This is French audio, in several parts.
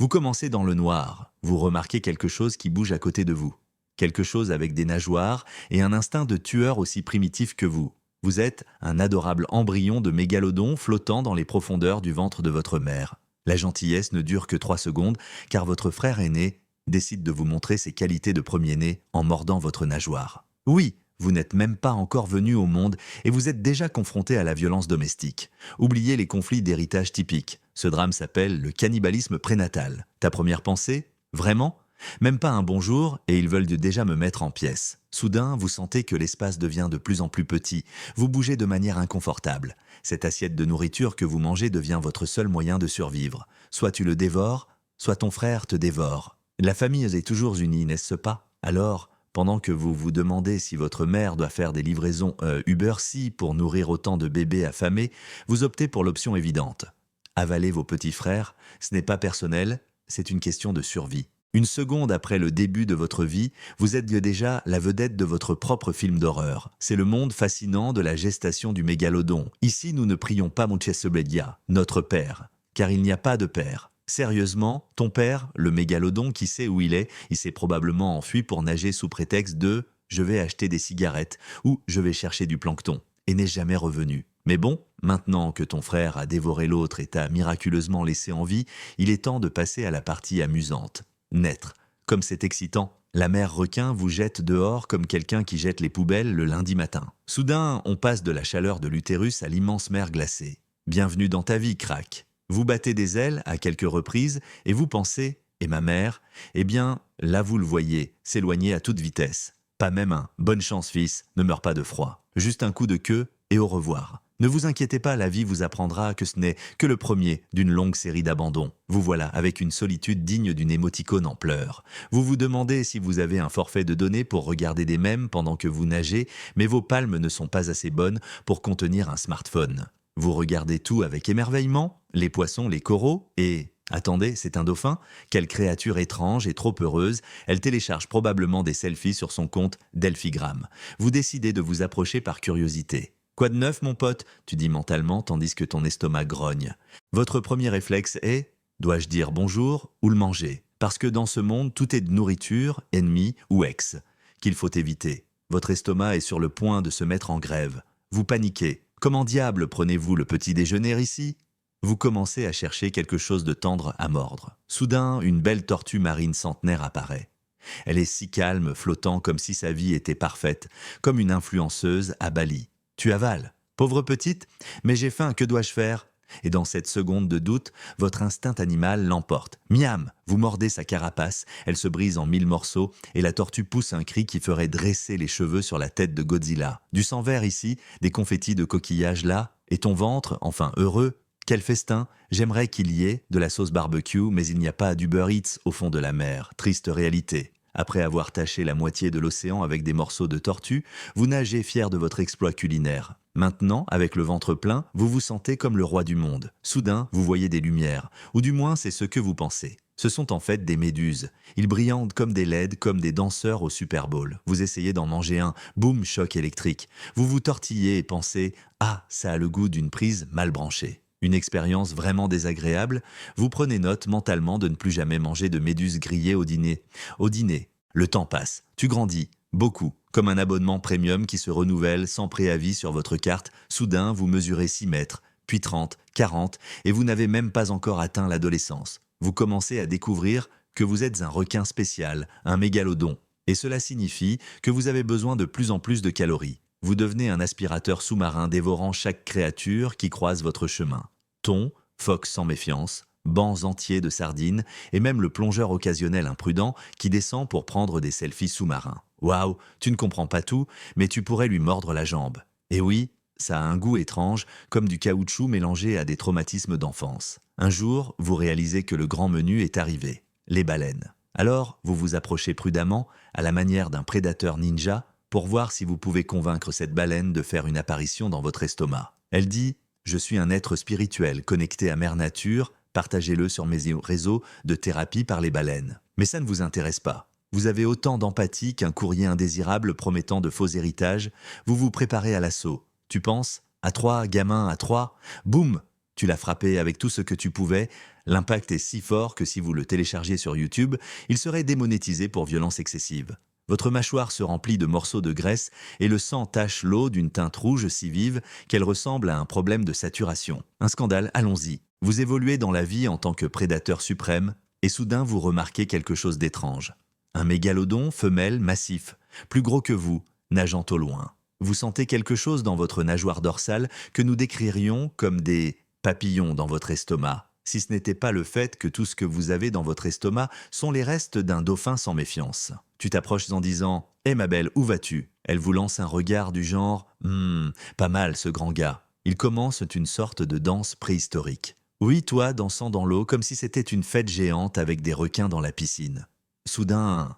Vous commencez dans le noir, vous remarquez quelque chose qui bouge à côté de vous. Quelque chose avec des nageoires et un instinct de tueur aussi primitif que vous. Vous êtes un adorable embryon de mégalodon flottant dans les profondeurs du ventre de votre mère. La gentillesse ne dure que 3 secondes car votre frère aîné décide de vous montrer ses qualités de premier-né en mordant votre nageoire. Oui, vous n'êtes même pas encore venu au monde et vous êtes déjà confronté à la violence domestique. Oubliez les conflits d'héritage typiques. Ce drame s'appelle le cannibalisme prénatal. Ta première pensée? Vraiment? Même pas un bonjour et ils veulent déjà me mettre en pièces. Soudain, vous sentez que l'espace devient de plus en plus petit. Vous bougez de manière inconfortable. Cette assiette de nourriture que vous mangez devient votre seul moyen de survivre. Soit tu le dévores, soit ton frère te dévore. La famille est toujours unie, n'est-ce pas? Alors, pendant que vous vous demandez si votre mère doit faire des livraisons Uber Sea pour nourrir autant de bébés affamés, vous optez pour l'option évidente. Avaler vos petits frères, ce n'est pas personnel, c'est une question de survie. Une seconde après le début de votre vie, vous êtes déjà la vedette de votre propre film d'horreur. C'est le monde fascinant de la gestation du mégalodon. Ici, nous ne prions pas Montchesebledia, notre père, car il n'y a pas de père. Sérieusement, ton père, le mégalodon, qui sait où il s'est probablement enfui pour nager sous prétexte de « je vais acheter des cigarettes » ou « je vais chercher du plancton » et n'est jamais revenu. Mais bon, maintenant que ton frère a dévoré l'autre et t'a miraculeusement laissé en vie, il est temps de passer à la partie amusante. Naître. Comme c'est excitant. La mère requin vous jette dehors comme quelqu'un qui jette les poubelles le lundi matin. Soudain, on passe de la chaleur de l'utérus à l'immense mer glacée. Bienvenue dans ta vie, crack. Vous battez des ailes à quelques reprises et vous pensez « et ma mère ?» Eh bien, là vous le voyez, s'éloigner à toute vitesse. Pas même un « bonne chance fils, ne meurs pas de froid ». Juste un coup de queue et au revoir. Ne vous inquiétez pas, la vie vous apprendra que ce n'est que le premier d'une longue série d'abandons. Vous voilà avec une solitude digne d'une émoticône en pleurs. Vous vous demandez si vous avez un forfait de données pour regarder des mèmes pendant que vous nagez, mais vos palmes ne sont pas assez bonnes pour contenir un smartphone. Vous regardez tout avec émerveillement, les poissons, les coraux, et... Attendez, c'est un dauphin? Quelle créature étrange et trop heureuse, elle télécharge probablement des selfies sur son compte Delphigram. Vous décidez de vous approcher par curiosité. Quoi de neuf, mon pote? Tu dis mentalement tandis que ton estomac grogne. Votre premier réflexe est, dois-je dire bonjour ou le manger? Parce que dans ce monde, tout est de nourriture, ennemi ou ex, qu'il faut éviter. Votre estomac est sur le point de se mettre en grève. Vous paniquez. Comment diable prenez-vous le petit déjeuner ici? Vous commencez à chercher quelque chose de tendre à mordre. Soudain, une belle tortue marine centenaire apparaît. Elle est si calme, flottant comme si sa vie était parfaite, comme une influenceuse à Bali. Tu avales. Pauvre petite, mais j'ai faim, que dois-je faire? Et dans cette seconde de doute, votre instinct animal l'emporte. Miam! Vous mordez sa carapace, elle se brise en 1000 morceaux et la tortue pousse un cri qui ferait dresser les cheveux sur la tête de Godzilla. Du sang vert ici, des confettis de coquillages là, et ton ventre, enfin heureux. Quel festin! J'aimerais qu'il y ait de la sauce barbecue, mais il n'y a pas d'Uber Eats au fond de la mer. Triste réalité. Après avoir taché la moitié de l'océan avec des morceaux de tortue, vous nagez fier de votre exploit culinaire. Maintenant, avec le ventre plein, vous vous sentez comme le roi du monde. Soudain, vous voyez des lumières, ou du moins c'est ce que vous pensez. Ce sont en fait des méduses. Ils brillantent comme des LED, comme des danseurs au Super Bowl. Vous essayez d'en manger un, boum, choc électrique. Vous vous tortillez et pensez « Ah, ça a le goût d'une prise mal branchée ». Une expérience vraiment désagréable, vous prenez note mentalement de ne plus jamais manger de méduses grillées au dîner. Au dîner, le temps passe, tu grandis, beaucoup, comme un abonnement premium qui se renouvelle sans préavis sur votre carte. Soudain, vous mesurez 6 mètres, puis 30, 40, et vous n'avez même pas encore atteint l'adolescence. Vous commencez à découvrir que vous êtes un requin spécial, un mégalodon. Et cela signifie que vous avez besoin de plus en plus de calories. Vous devenez un aspirateur sous-marin dévorant chaque créature qui croise votre chemin. Thon, phoques sans méfiance, bancs entiers de sardines et même le plongeur occasionnel imprudent qui descend pour prendre des selfies sous-marins. Waouh, tu ne comprends pas tout, mais tu pourrais lui mordre la jambe. Et oui, ça a un goût étrange, comme du caoutchouc mélangé à des traumatismes d'enfance. Un jour, vous réalisez que le grand menu est arrivé, les baleines. Alors, vous vous approchez prudemment, à la manière d'un prédateur ninja, pour voir si vous pouvez convaincre cette baleine de faire une apparition dans votre estomac. Elle dit « Je suis un être spirituel connecté à Mère Nature, partagez-le sur mes réseaux de thérapie par les baleines. » Mais ça ne vous intéresse pas. Vous avez autant d'empathie qu'un courrier indésirable promettant de faux héritages. Vous vous préparez à l'assaut. Tu penses « À 3, gamin, à 3 !» Boum! Tu l'as frappé avec tout ce que tu pouvais. L'impact est si fort que si vous le téléchargiez sur YouTube, il serait démonétisé pour violence excessive. Votre mâchoire se remplit de morceaux de graisse et le sang tache l'eau d'une teinte rouge si vive qu'elle ressemble à un problème de saturation. Un scandale, allons-y. Vous évoluez dans la vie en tant que prédateur suprême et soudain vous remarquez quelque chose d'étrange. Un mégalodon femelle massif, plus gros que vous, nageant au loin. Vous sentez quelque chose dans votre nageoire dorsale que nous décririons comme des papillons dans votre estomac, si ce n'était pas le fait que tout ce que vous avez dans votre estomac sont les restes d'un dauphin sans méfiance. Tu t'approches en disant « Hé ma belle, où vas-tu » Elle vous lance un regard du genre « pas mal ce grand gars ». Il commence une sorte de danse préhistorique. Oui, toi dansant dans l'eau comme si c'était une fête géante avec des requins dans la piscine. Soudain,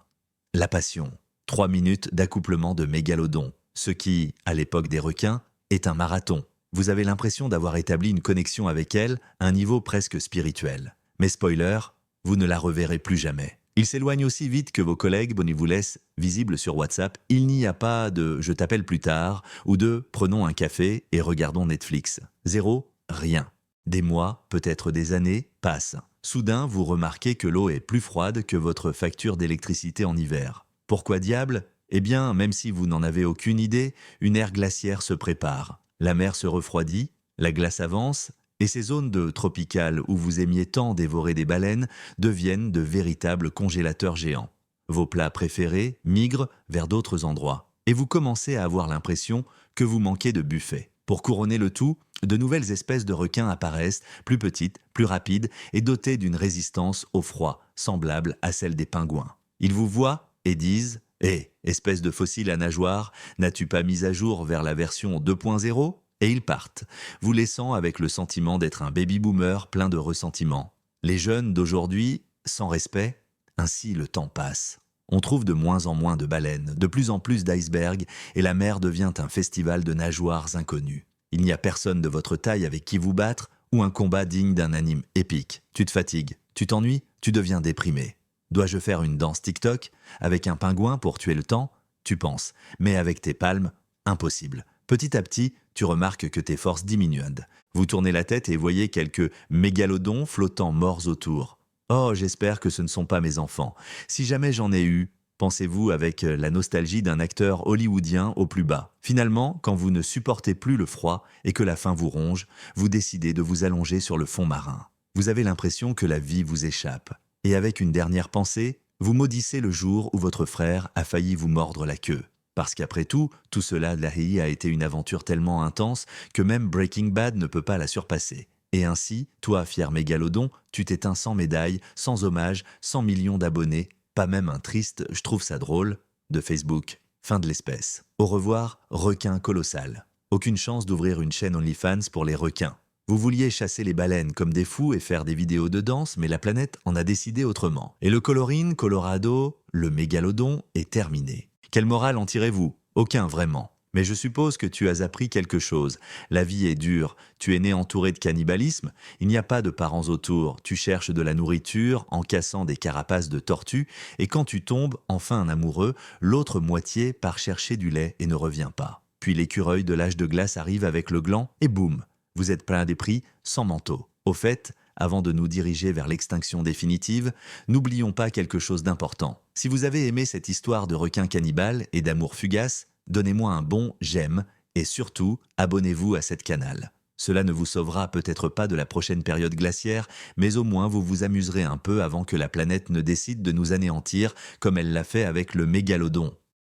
la passion. 3 minutes d'accouplement de mégalodon. Ce qui, à l'époque des requins, est un marathon. Vous avez l'impression d'avoir établi une connexion avec elle, à un niveau presque spirituel. Mais spoiler, vous ne la reverrez plus jamais. Il s'éloigne aussi vite que vos collègues, bon, il vous laisse visible sur WhatsApp. Il n'y a pas de « je t'appelle plus tard » ou de « prenons un café et regardons Netflix ». Zéro, rien. Des mois, peut-être des années, passent. Soudain, vous remarquez que l'eau est plus froide que votre facture d'électricité en hiver. Pourquoi diable ? Eh bien, même si vous n'en avez aucune idée, une ère glaciaire se prépare. La mer se refroidit, la glace avance, et ces zones de tropicales où vous aimiez tant dévorer des baleines deviennent de véritables congélateurs géants. Vos plats préférés migrent vers d'autres endroits, et vous commencez à avoir l'impression que vous manquez de buffet. Pour couronner le tout, de nouvelles espèces de requins apparaissent, plus petites, plus rapides et dotées d'une résistance au froid, semblable à celle des pingouins. Ils vous voient et disent « Hé, espèce de fossile à nageoire, n'as-tu pas mis à jour vers la version 2.0 ?» Et ils partent, vous laissant avec le sentiment d'être un baby-boomer plein de ressentiment. Les jeunes d'aujourd'hui, sans respect, ainsi le temps passe. On trouve de moins en moins de baleines, de plus en plus d'icebergs, et la mer devient un festival de nageoires inconnues. Il n'y a personne de votre taille avec qui vous battre, ou un combat digne d'un anime épique. Tu te fatigues, tu t'ennuies, tu deviens déprimé. Dois-je faire une danse TikTok avec un pingouin pour tuer le temps ? Tu penses, mais avec tes palmes, impossible. Petit à petit, tu remarques que tes forces diminuent. Vous tournez la tête et voyez quelques mégalodons flottant morts autour. Oh, j'espère que ce ne sont pas mes enfants. Si jamais j'en ai eu, pensez-vous avec la nostalgie d'un acteur hollywoodien au plus bas. Finalement, quand vous ne supportez plus le froid et que la faim vous ronge, vous décidez de vous allonger sur le fond marin. Vous avez l'impression que la vie vous échappe. Et avec une dernière pensée, vous maudissez le jour où votre frère a failli vous mordre la queue. Parce qu'après tout cela de a été une aventure tellement intense que même Breaking Bad ne peut pas la surpasser. Et ainsi, toi, fier mégalodon, tu t'éteins sans médaille, sans hommage, sans millions d'abonnés, pas même un triste « je trouve ça drôle » de Facebook. Fin de l'espèce. Au revoir, requin colossal. Aucune chance d'ouvrir une chaîne OnlyFans pour les requins. Vous vouliez chasser les baleines comme des fous et faire des vidéos de danse, mais la planète en a décidé autrement. Et le coloring, Colorado, le mégalodon, est terminé. Quelle morale en tirez-vous ? Aucun vraiment. Mais je suppose que tu as appris quelque chose. La vie est dure. Tu es né entouré de cannibalisme. Il n'y a pas de parents autour. Tu cherches de la nourriture en cassant des carapaces de tortues. Et quand tu tombes, enfin un amoureux, l'autre moitié part chercher du lait et ne revient pas. Puis l'écureuil de l'âge de glace arrive avec le gland et boum, vous êtes plein des prix, sans manteau. Au fait, avant de nous diriger vers l'extinction définitive, n'oublions pas quelque chose d'important. Si vous avez aimé cette histoire de requin cannibale et d'amour fugace, donnez-moi un bon « j'aime » et surtout, abonnez-vous à cette canal. Cela ne vous sauvera peut-être pas de la prochaine période glaciaire, mais au moins vous vous amuserez un peu avant que la planète ne décide de nous anéantir comme elle l'a fait avec le mégalodon.